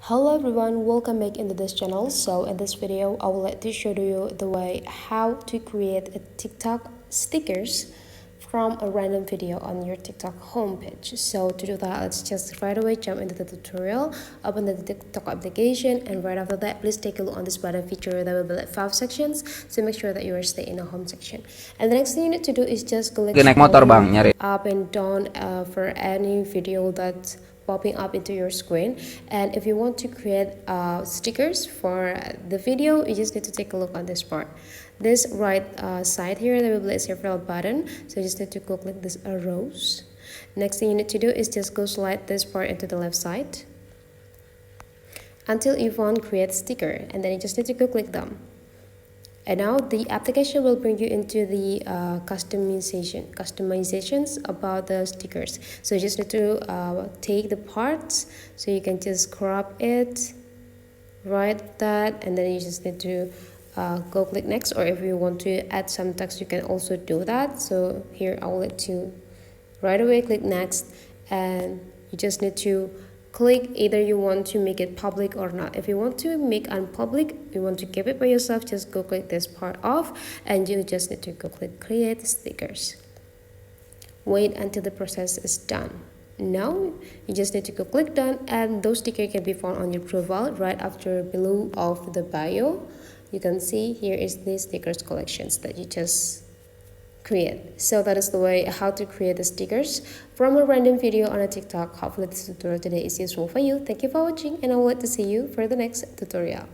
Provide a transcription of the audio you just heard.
Hello everyone, welcome back into this channel. So in this video I would like to show you the way how to create a TikTok stickers from a random video on your TikTok homepage. So to do that, let's just right away jump into the tutorial, open the TikTok application, and right after that please take a look on this button feature. There will be like 5 sections, so make sure that you are staying in the home section. And the next thing you need to do is just click Naik motor bang nyari. up and down for any video that's popping up into your screen. And if you want to create stickers for the video, you just need to take a look on this part. This right side here, there will be several buttons, so you just need to go click this arrows. Next thing you need to do is just go slide this part into the left side until you found create sticker, and then you just need to go click them. And now the application will bring you into the customizations about the stickers. So you just need to take the parts, so you can just crop it, write that, and then you just need to go click next. Or if you want to add some text, you can also do that. So here I will let you right away click next, and you just need to click either you want to make it public or not. If you want to make unpublic, you want to keep it by yourself, just go click this part off, and you just need to go click create stickers. Wait until the process is done. Now you just need to go click done, and those stickers can be found on your profile right after below of the bio. You can see here is the stickers collections that you just create. So that is the way how to create the stickers from a random video on a TikTok. Hopefully this tutorial today is useful for you. Thank you for watching, and I would like to see you for the next tutorial.